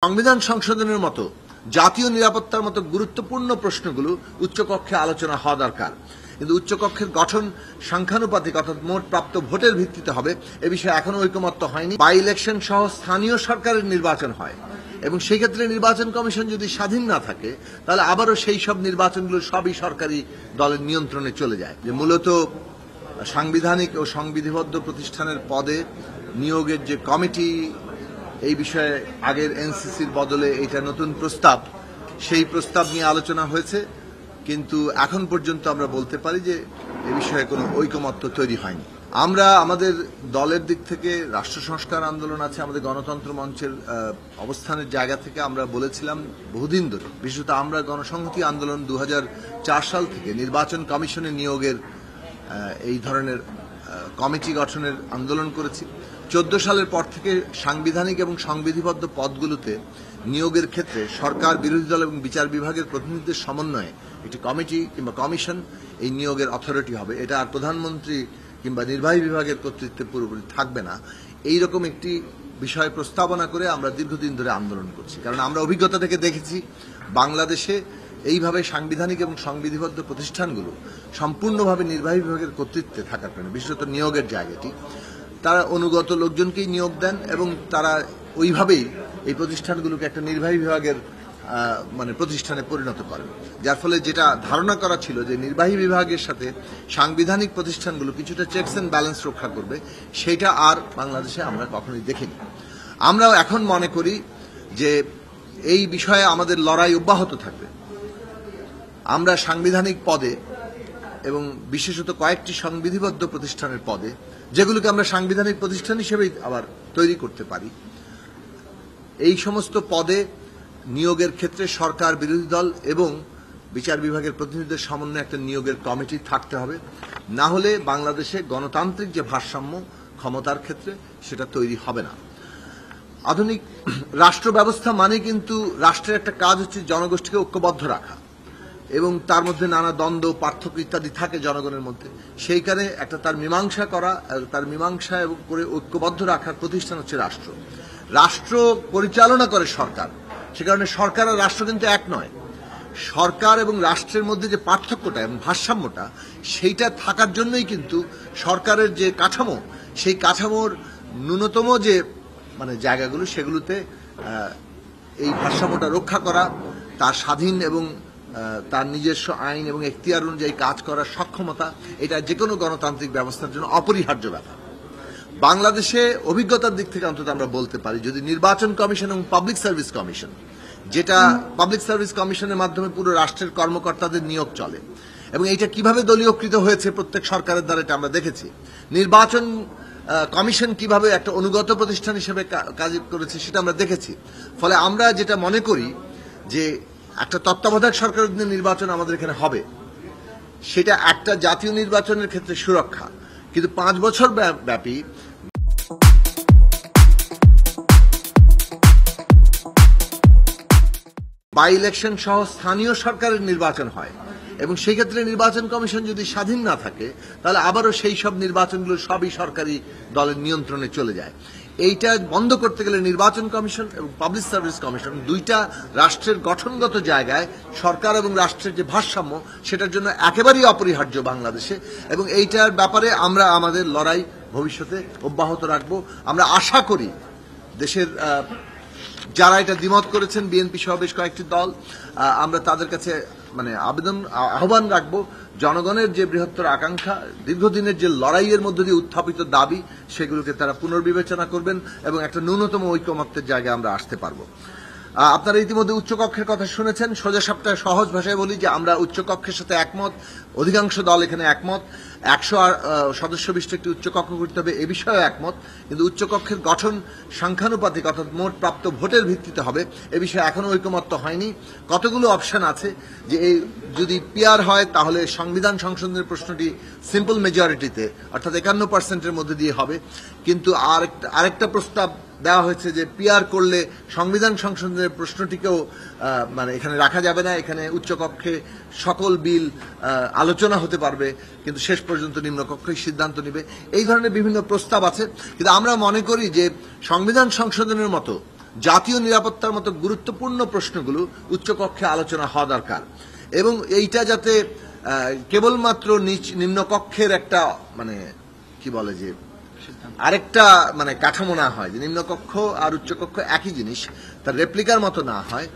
সংবিধান সংশোধনের মতো জাতীয় নিরাপত্তার মতো গুরুত্বপূর্ণ প্রশ্নগুলো উচ্চকক্ষে আলোচনা হওয়া দরকার, কিন্তু উচ্চকক্ষের গঠন সংখ্যানুপাতিক অর্থাৎ মোট প্রাপ্ত ভোটের ভিত্তিতে হবে এ বিষয়ে এখনো ঐকমত্য হয়নি। বাই ইলেকশন সহ স্থানীয় সরকারের নির্বাচন হয় এবং সেই ক্ষেত্রে নির্বাচন কমিশন যদি স্বাধীন না থাকে তাহলে আবারও সেই সব নির্বাচনগুলো সবই সরকারি দলের নিয়ন্ত্রণে চলে যায়। যে মূলত সাংবিধানিক ও সংবিধিবদ্ধ প্রতিষ্ঠানের পদে নিয়োগের যে কমিটি, এই বিষয়ে আগের এনসিসির বদলে এটা নতুন প্রস্তাব, সেই প্রস্তাব নিয়ে আলোচনা হয়েছে, কিন্তু এখন পর্যন্ত আমরা বলতে পারি যে এ বিষয়ে কোনো ঐকমত্য তৈরি হয়নি। আমরা আমাদের দলের দিক থেকে রাষ্ট্র সংস্কার আন্দোলন আছে, আমাদের গণতন্ত্র মঞ্চের অবস্থানের জায়গা থেকে আমরা বলেছিলাম বহুদিন ধরে, বিশেষত আমরা গণসংহতি আন্দোলন 2004 সাল থেকে নির্বাচন কমিশনের নিয়োগের এই ধরনের কমিটি গঠনের আন্দোলন করেছি। 14 সালের পর থেকে সাংবিধানিক এবং সংবিধিবদ্ধ পদগুলোতে নিয়োগের ক্ষেত্রে সরকার, বিরোধী দল এবং বিচার বিভাগের প্রতিনিধিদের সমন্বয়ে একটি কমিটি কিংবা কমিশন এই নিয়োগের অথরিটি হবে। এটা আর প্রধানমন্ত্রী কিংবা নির্বাহী বিভাগের কর্তৃত্বে পুরোপুরি থাকবে না। এইরকম একটি বিষয় প্রস্তাবনা করে আমরা দীর্ঘদিন ধরে আন্দোলন করছি, কারণ আমরা অভিজ্ঞতা থেকে দেখেছি বাংলাদেশে এইভাবে সাংবিধানিক এবং সংবিধিবদ্ধ প্রতিষ্ঠানগুলো সম্পূর্ণভাবে নির্বাহী বিভাগের কর্তৃত্বে থাকার কারণে, বিশেষত নিয়োগের জায়গাটি, তারা অনুগত লোকজনকেই নিয়োগ দেন এবং তারা ওইভাবেই এই প্রতিষ্ঠানগুলোকে একটা নির্বাহী বিভাগের প্রতিষ্ঠানে পরিণত করেন। যার ফলে যেটা ধারণা করা ছিল যে নির্বাহী বিভাগের সাথে সাংবিধানিক প্রতিষ্ঠানগুলো কিছুটা চেকস অ্যান্ড ব্যালেন্স রক্ষা করবে, সেটা আর বাংলাদেশে আমরা কখনোই দেখিনি। আমরাও এখন মনে করি যে এই বিষয়ে আমাদের লড়াই অব্যাহত থাকবে। আমরা সাংবিধানিক পদে এবং বিশেষত কয়েকটি সংবিধিবদ্ধ প্রতিষ্ঠানের পদে, যেগুলোকে আমরা সাংবিধানিক প্রতিষ্ঠান হিসেবেই আবার তৈরি করতে পারি, এই সমস্ত পদে নিয়োগের ক্ষেত্রে সরকার, বিরোধী দল এবং বিচার বিভাগের প্রতিনিধিদের সমন্বয়ে একটা নিয়োগের কমিটি থাকতে হবে। না হলে বাংলাদেশে গণতান্ত্রিক যে ভারসাম্য ক্ষমতার ক্ষেত্রে সেটা তৈরি হবে না। আধুনিক রাষ্ট্র ব্যবস্থা মানে কিন্তু রাষ্ট্রের একটা কাজ হচ্ছে জনগোষ্ঠীকে ঐক্যবদ্ধ রাখা, এবং তার মধ্যে নানা দ্বন্দ্ব, পার্থক্য ইত্যাদি থাকে জনগণের মধ্যে। সেইখানে একটা তার মীমাংসা করা, তার মীমাংসা এবং করে ঐক্যবদ্ধ রাখার প্রতিষ্ঠান হচ্ছে রাষ্ট্র। রাষ্ট্র পরিচালনা করে সরকার, সে কারণে সরকার আর রাষ্ট্র কিন্তু এক নয়। সরকার এবং রাষ্ট্রের মধ্যে যে পার্থক্যটা এবং ভারসাম্যটা, সেইটা থাকার জন্যই কিন্তু সরকারের যে কাঠামো, সেই কাঠামোর ন্যূনতম যে জায়গাগুলো, সেগুলোতে এই ভারসাম্যটা রক্ষা করা, তার স্বাধীন এবং তার নিজস্ব আইন এবং এখতিয়ার অনুযায়ী কাজ করার সক্ষমতা, এটা যে কোনো গণতান্ত্রিক ব্যবস্থার জন্য অপরিহার্য ব্যাপার। বাংলাদেশে অভিজ্ঞতার দিক থেকে অন্তত আমরা বলতে পারি, যদি নির্বাচন কমিশন এবং পাবলিক সার্ভিস কমিশন, যেটা পাবলিক সার্ভিস কমিশনের মাধ্যমে পুরো রাষ্ট্রের কর্মকর্তাদের নিয়োগ চলে, এবং এইটা কিভাবে দলীয়কৃত হয়েছে প্রত্যেক সরকারের দ্বারা, এটা আমরা দেখেছি। নির্বাচন কমিশন কিভাবে একটা অনুগত প্রতিষ্ঠান হিসেবে কাজ করেছে, সেটা আমরা দেখেছি। ফলে আমরা যেটা মনে করি যে একটা তত্ত্বাবধায়ক সরকারের অধীনে নির্বাচন আমাদের এখানে হবে, সেটা একটা জাতীয় নির্বাচনের ক্ষেত্রে সুরক্ষা, কিন্তু 5 বছর ব্যাপী বাই ইলেকশন সহ স্থানীয় সরকারের নির্বাচন হয় এবং সেই ক্ষেত্রে নির্বাচন কমিশন যদি স্বাধীন না থাকে তাহলে আবারও সেই সব নির্বাচনগুলো সবই সরকারি দলের নিয়ন্ত্রণে চলে যায়। এইটা বন্ধ করতে গেলে নির্বাচন কমিশন এবং পাবলিক সার্ভিস কমিশন, দুইটা রাষ্ট্রের গঠনগত জায়গায় সরকার এবং রাষ্ট্রের যে ভারসাম্য, সেটার জন্য একেবারেই অপরিহার্য বাংলাদেশে, এবং এইটার ব্যাপারে আমরা আমাদের লড়াই ভবিষ্যতে অব্যাহত রাখব। আমরা আশা করি দেশের যারা এটা দ্বিমত করেছেন, বিএনপি সহ বেশ কয়েকটি দল, আমরা তাদের কাছে আহ্বান রাখবো, জনগণের যে বৃহত্তর আকাঙ্ক্ষা, দীর্ঘদিনের যে লড়াইয়ের মধ্য দিয়ে উত্থাপিত দাবি, সেগুলোকে তারা পুনর্বিবেচনা করবেন এবং একটা ন্যূনতম ঐকমত্যের জায়গায় আমরা আসতে পারবো। আপনারা ইতিমধ্যে উচ্চকক্ষের কথা শুনেছেন। সোজা সাপটা সহজ ভাষায় বলি যে আমরা উচ্চকক্ষের সাথে একমত, অধিকাংশ দল এখানে একমত। 100 সদস্য বিশিষ্ট একটি উচ্চকক্ষ করতে হবে, এ বিষয়েও একমত, কিন্তু উচ্চকক্ষের গঠন সংখ্যানুপাতিক অর্থাৎ মোট প্রাপ্ত ভোটের ভিত্তিতে হবে, এ বিষয়ে এখনো ঐকমত্য হয়নি। কতগুলো অপশন আছে, যে এই যদি পিআর হয় তাহলে সংবিধান সংশোধনের প্রশ্নটি সিম্পল মেজরিটিতে অর্থাৎ 51%-এর মধ্যে দিয়ে হবে, কিন্তু আরেকটা প্রস্তাব দেওয়া হয়েছে যে পিআর করলে সংবিধান সংশোধনের প্রশ্নটিকেও এখানে রাখা যাবে না, এখানে উচ্চকক্ষে সকল বিল আলোচনা হতে পারবে, কিন্তু শেষ পর্যন্ত নিম্নকক্ষই সিদ্ধান্ত নেবে। এই ধরনের বিভিন্ন প্রস্তাব আছে, কিন্তু আমরা মনে করি যে সংবিধান সংশোধনের মতো জাতীয় নিরাপত্তার মতো গুরুত্বপূর্ণ প্রশ্নগুলো উচ্চকক্ষে আলোচনা হওয়া দরকার এবং এইটা যাতে কেবলমাত্র নিম্নকক্ষের একটা মানে কি বলে যে আরেকটা মানে কাঠামো না হয়, যে নিম্নকক্ষ আর উচ্চকক্ষ একই জিনিস, তার রেপ্লিকার মতো না হয়,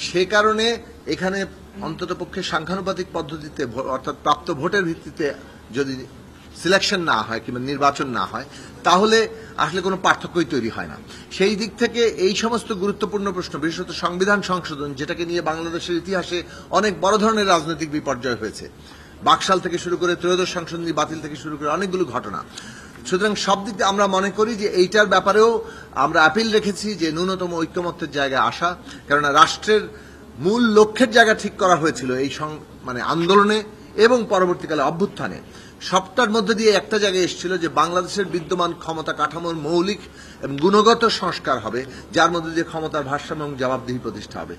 সে কারণে এখানে অন্ততপক্ষে সাংখ্যানুপাতিক পদ্ধতিতে অর্থাৎ প্রাপ্ত ভোটের ভিত্তিতে যদি সিলেকশন না হয় কিংবা নির্বাচন না হয় তাহলে আসলে কোনো পার্থক্যই তৈরি হয় না। সেই দিক থেকে এই সমস্ত গুরুত্বপূর্ণ প্রশ্ন, বিশেষত সংবিধান সংশোধন, যেটাকে নিয়ে বাংলাদেশের ইতিহাসে অনেক বড় ধরনের রাজনৈতিক বিপর্যয় হয়েছে, বাকশাল থেকে শুরু করে ত্রয়োদশ সংশোধনী বাতিল থেকে শুরু করে অনেকগুলো ঘটনা, সুতরাং সব দিক দিয়ে আমরা মনে করি যে এইটার ব্যাপারেও আমরা আপিল রেখেছি যে ন্যূনতম ঐক্যমত্যের জায়গায় আসা, কেননা রাষ্ট্রের মূল লক্ষ্যের জায়গা ঠিক করা হয়েছিল এই মানে আন্দোলনে এবং পরবর্তীকালে অভ্যুত্থানে। সবটার মধ্যে দিয়ে একটা জায়গায় এসেছিল যে বাংলাদেশের বিদ্যমান ক্ষমতা কাঠামোর মৌলিক এবং গুণগত সংস্কার হবে, যার মধ্যে দিয়ে ক্ষমতার ভারসাম্য এবং জবাবদিহি প্রতিষ্ঠা হবে।